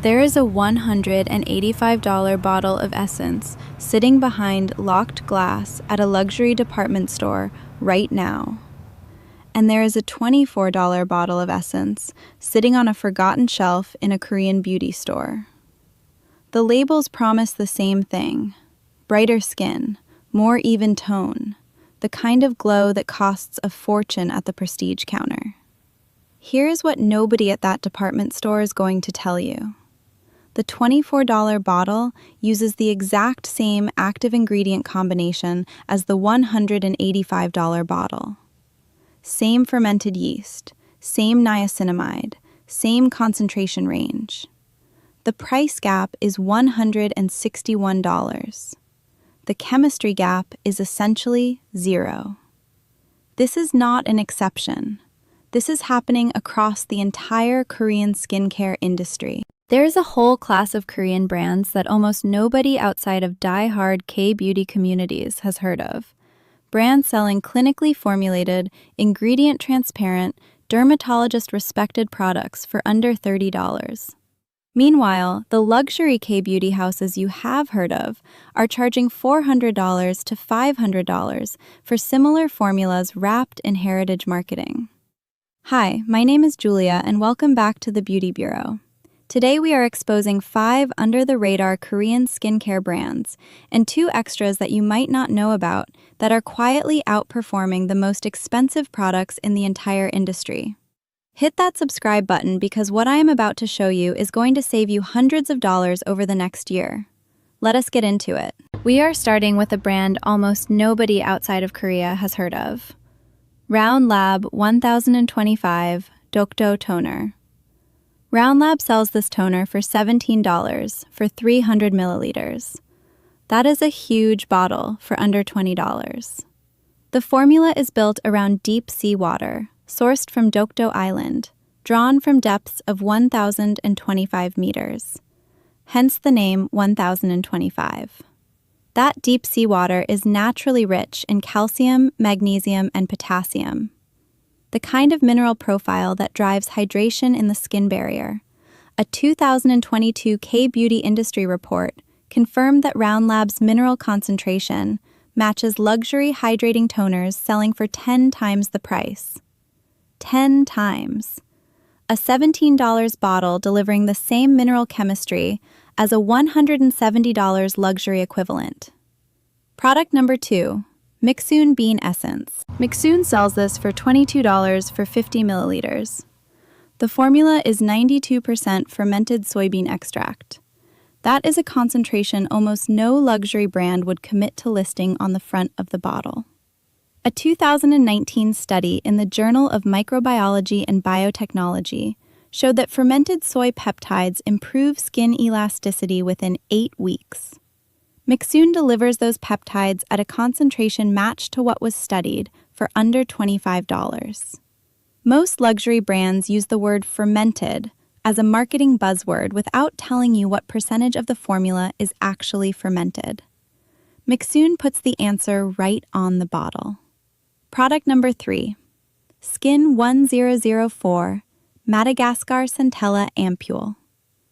There is a $185 bottle of essence sitting behind locked glass at a luxury department store right now. And there is a $24 bottle of essence sitting on a forgotten shelf in a Korean beauty store. The labels promise the same thing: brighter skin, more even tone, the kind of glow that costs a fortune at the prestige counter. Here's what nobody at that department store is going to tell you. The $24 bottle uses the exact same active ingredient combination as the $185 bottle. Same fermented yeast, same niacinamide, same concentration range. The price gap is $161. The chemistry gap is essentially zero. This is not an exception. This is happening across the entire Korean skincare industry. There is a whole class of Korean brands that almost nobody outside of die-hard K-beauty communities has heard of. Brands selling clinically formulated, ingredient-transparent, dermatologist-respected products for under $30. Meanwhile, the luxury K-beauty houses you have heard of are charging $400 to $500 for similar formulas wrapped in heritage marketing. Hi, my name is Julia, and welcome back to the Beauty Bureau. Today we are exposing 5 under-the-radar Korean skincare brands and 2 extras that you might not know about that are quietly outperforming the most expensive products in the entire industry. Hit that subscribe button because what I am about to show you is going to save you hundreds of dollars over the next year. Let us get into it. We are starting with a brand almost nobody outside of Korea has heard of. Round Lab 1025 Dokdo Toner. Round Lab sells this toner for $17 for 300 milliliters. That is a huge bottle for under $20. The formula is built around deep sea water, sourced from Dokdo Island, drawn from depths of 1,025 meters. Hence the name 1025. That deep sea water is naturally rich in calcium, magnesium, and potassium, the kind of mineral profile that drives hydration in the skin barrier. A 2022 K-Beauty industry report confirmed that Round Lab's mineral concentration matches luxury hydrating toners selling for 10 times the price. 10 times. A $17 bottle delivering the same mineral chemistry as a $170 luxury equivalent. Product number 2, Mixun Bean Essence. Mixun sells this for $22 for 50 milliliters. The formula is 92% fermented soybean extract. That is a concentration almost no luxury brand would commit to listing on the front of the bottle. A 2019 study in the Journal of Microbiology and Biotechnology showed that fermented soy peptides improve skin elasticity within 8 weeks. Mixun delivers those peptides at a concentration matched to what was studied for under $25. Most luxury brands use the word fermented as a marketing buzzword without telling you what percentage of the formula is actually fermented. Mixun puts the answer right on the bottle. Product number 3, Skin 1004 Madagascar Centella Ampule.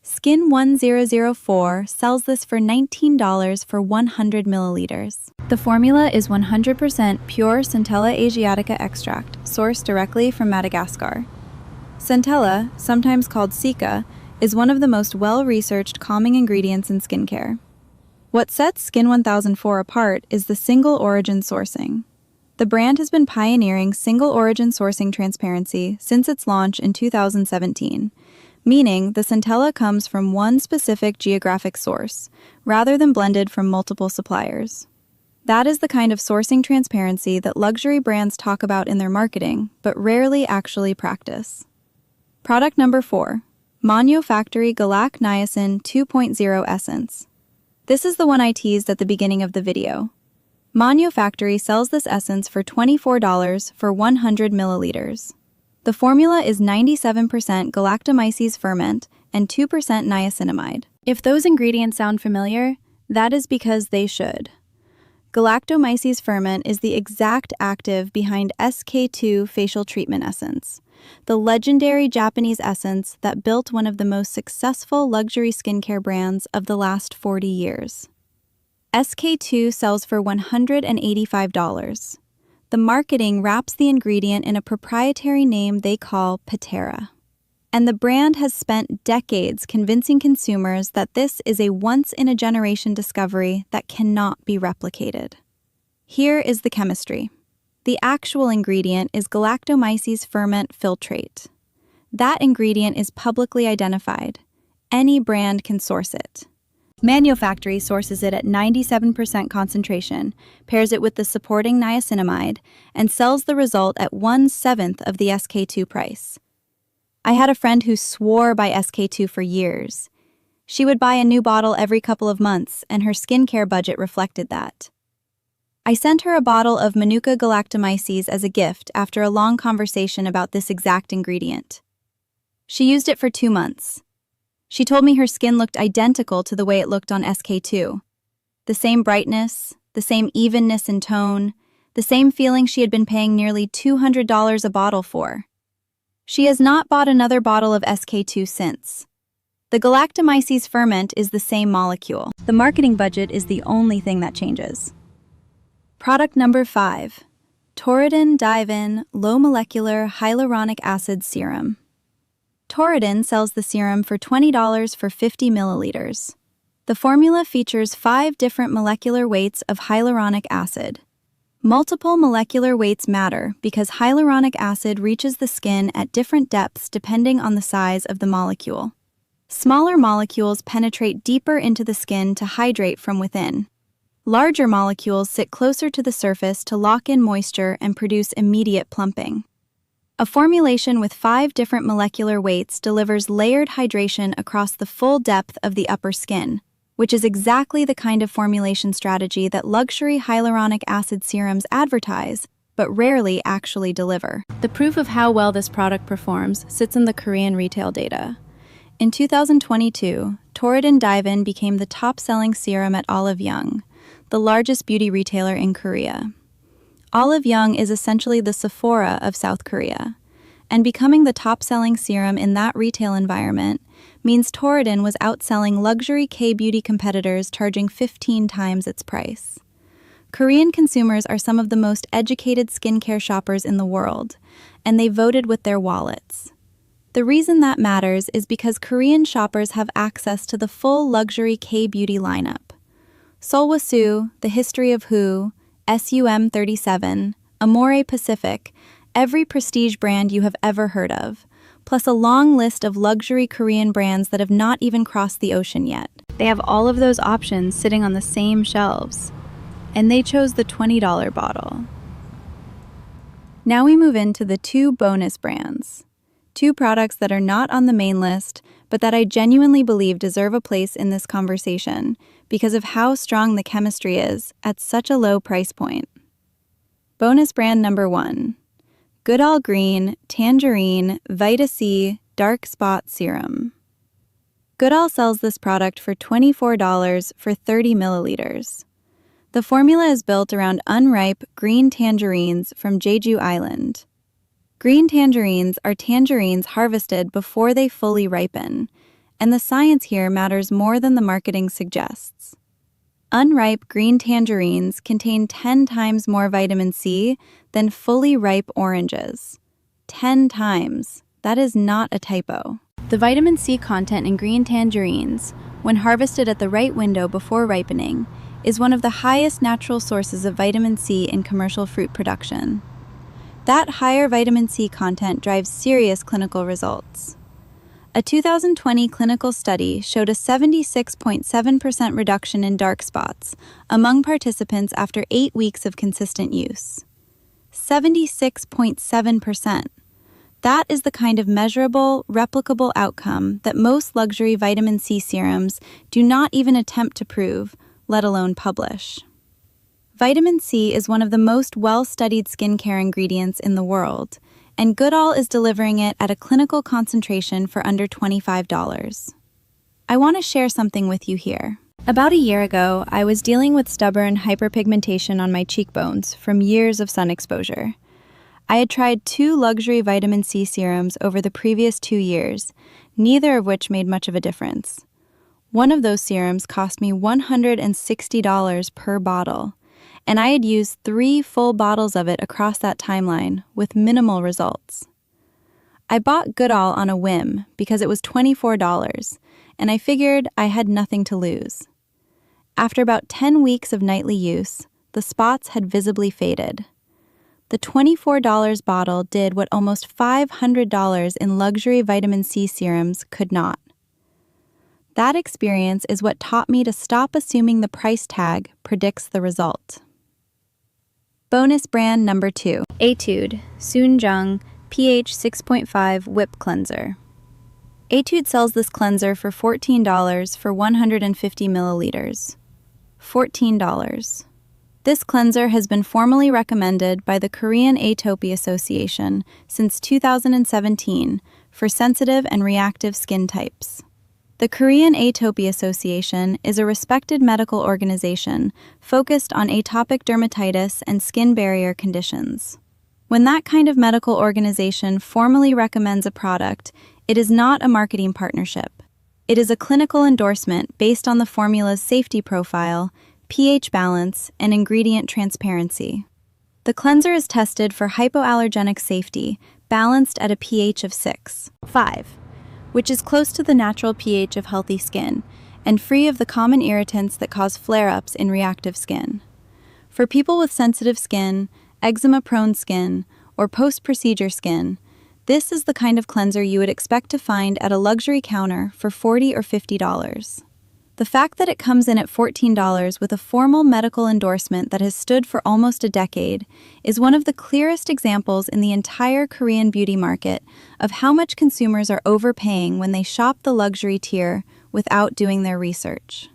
Skin 1004 sells this for $19 for 100 milliliters. The formula is 100% pure Centella asiatica extract, sourced directly from Madagascar. Centella, sometimes called cica, is one of the most well-researched calming ingredients in skincare. What sets Skin 1004 apart is the single-origin sourcing. The brand has been pioneering single-origin sourcing transparency since its launch in 2017, meaning the centella comes from one specific geographic source, rather than blended from multiple suppliers. That is the kind of sourcing transparency that luxury brands talk about in their marketing, but rarely actually practice. Product number 4, Monyo Factory Galac Niacin 2.0 Essence. This is the one I teased at the beginning of the video. Monyo Factory sells this essence for $24 for 100 milliliters. The formula is 97% galactomyces ferment and 2% niacinamide. If those ingredients sound familiar, that is because they should. Galactomyces ferment is the exact active behind SK2 facial treatment essence, the legendary Japanese essence that built one of the most successful luxury skincare brands of the last 40 years. SK-II sells for $185. The marketing wraps the ingredient in a proprietary name they call Patera. And the brand has spent decades convincing consumers that this is a once-in-a-generation discovery that cannot be replicated. Here is the chemistry. The actual ingredient is galactomyces ferment filtrate. That ingredient is publicly identified. Any brand can source it. Manufacturer sources it at 97% concentration, pairs it with the supporting niacinamide, and sells the result at 1/7 of the SK-II price. I had a friend who swore by SK-II for years. She would buy a new bottle every couple of months, and her skincare budget reflected that. I sent her a bottle of Manuka galactomyces as a gift after a long conversation about this exact ingredient. She used it for 2 months. She told me her skin looked identical to the way it looked on SK-II. The same brightness, the same evenness in tone, the same feeling she had been paying nearly $200 a bottle for. She has not bought another bottle of SK-II since. The galactomyces ferment is the same molecule. The marketing budget is the only thing that changes. Product number 5. Toradin Dive-In Low Molecular Hyaluronic Acid Serum. Toradin sells the serum for $20 for 50 milliliters. The formula features 5 different molecular weights of hyaluronic acid. Multiple molecular weights matter because hyaluronic acid reaches the skin at different depths depending on the size of the molecule. Smaller molecules penetrate deeper into the skin to hydrate from within. Larger molecules sit closer to the surface to lock in moisture and produce immediate plumping. A formulation with 5 different molecular weights delivers layered hydration across the full depth of the upper skin, which is exactly the kind of formulation strategy that luxury hyaluronic acid serums advertise, but rarely actually deliver. The proof of how well this product performs sits in the Korean retail data. In 2022, Toradin Dive-In became the top-selling serum at Olive Young, the largest beauty retailer in Korea. Olive Young is essentially the Sephora of South Korea, and becoming the top-selling serum in that retail environment means Toradin was outselling luxury K-beauty competitors charging 15 times its price. Korean consumers are some of the most educated skincare shoppers in the world, and they voted with their wallets. The reason that matters is because Korean shoppers have access to the full luxury K-beauty lineup. Solwasu, The History of Who, SUM37, Amore Pacific, every prestige brand you have ever heard of, plus a long list of luxury Korean brands that have not even crossed the ocean yet. They have all of those options sitting on the same shelves, and they chose the $20 bottle. Now we move into the 2 bonus brands. 2 products that are not on the main list, but that I genuinely believe deserve a place in this conversation because of how strong the chemistry is at such a low price point. Bonus brand number 1. Goodall Green Tangerine Vita C Dark Spot Serum. Goodall sells this product for $24 for 30 milliliters. The formula is built around unripe green tangerines from Jeju Island. Green tangerines are tangerines harvested before they fully ripen, and the science here matters more than the marketing suggests. Unripe green tangerines contain 10 times more vitamin C than fully ripe oranges. 10 times. That is not a typo. The vitamin C content in green tangerines, when harvested at the right window before ripening, is one of the highest natural sources of vitamin C in commercial fruit production. That higher vitamin C content drives serious clinical results. A 2020 clinical study showed a 76.7% reduction in dark spots among participants after 8 weeks of consistent use. 76.7%. That is the kind of measurable, replicable outcome that most luxury vitamin C serums do not even attempt to prove, let alone publish. Vitamin C is one of the most well-studied skincare ingredients in the world, and Goodall is delivering it at a clinical concentration for under $25. I want to share something with you here. About a year ago, I was dealing with stubborn hyperpigmentation on my cheekbones from years of sun exposure. I had tried 2 luxury vitamin C serums over the previous 2 years, neither of which made much of a difference. One of those serums cost me $160 per bottle, and I had used 3 full bottles of it across that timeline with minimal results. I bought Goodall on a whim because it was $24, and I figured I had nothing to lose. After about 10 weeks of nightly use, the spots had visibly faded. The $24 bottle did what almost $500 in luxury vitamin C serums could not. That experience is what taught me to stop assuming the price tag predicts the result. Bonus brand number 2. Etude Sunjung pH 6.5 Whip Cleanser. Etude sells this cleanser for $14 for 150 milliliters. $14. This cleanser has been formally recommended by the Korean Atopy Association since 2017 for sensitive and reactive skin types. The Korean Atopy Association is a respected medical organization focused on atopic dermatitis and skin barrier conditions. When that kind of medical organization formally recommends a product, it is not a marketing partnership. It is a clinical endorsement based on the formula's safety profile, pH balance, and ingredient transparency. The cleanser is tested for hypoallergenic safety, balanced at a pH of 6.5, which is close to the natural pH of healthy skin, and free of the common irritants that cause flare-ups in reactive skin. For people with sensitive skin, eczema-prone skin, or post-procedure skin, this is the kind of cleanser you would expect to find at a luxury counter for $40 or $50. The fact that it comes in at $14 with a formal medical endorsement that has stood for almost a decade is one of the clearest examples in the entire Korean beauty market of how much consumers are overpaying when they shop the luxury tier without doing their research.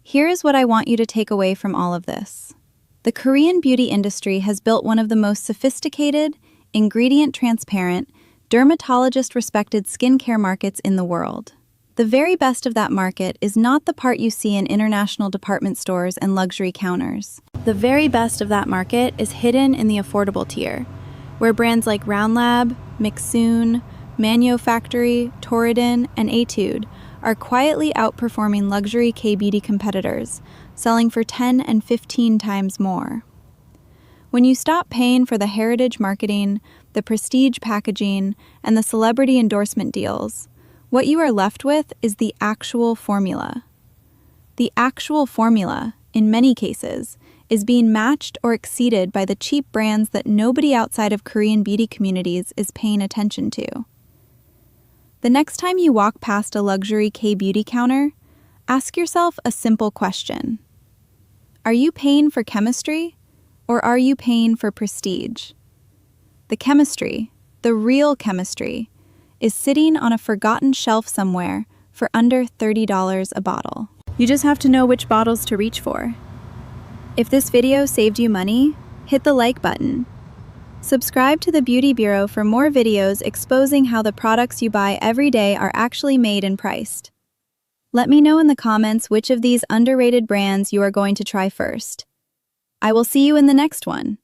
Here is what I want you to take away from all of this. The Korean beauty industry has built one of the most sophisticated, ingredient-transparent, dermatologist-respected skincare markets in the world. The very best of that market is not the part you see in international department stores and luxury counters. The very best of that market is hidden in the affordable tier, where brands like Round Lab, Mixsoon, Manyo Factory, Torridon, and Etude are quietly outperforming luxury K-beauty competitors, selling for 10 and 15 times more. When you stop paying for the heritage marketing, the prestige packaging, and the celebrity endorsement deals, what you are left with is the actual formula. The actual formula, in many cases, is being matched or exceeded by the cheap brands that nobody outside of Korean beauty communities is paying attention to. The next time you walk past a luxury K-beauty counter, ask yourself a simple question. Are you paying for chemistry, or are you paying for prestige? The chemistry, the real chemistry, is sitting on a forgotten shelf somewhere for under $30 a bottle. You just have to know which bottles to reach for. If this video saved you money, hit the like button. Subscribe to the Beauty Bureau for more videos exposing how the products you buy every day are actually made and priced. Let me know in the comments which of these underrated brands you are going to try first. I will see you in the next one.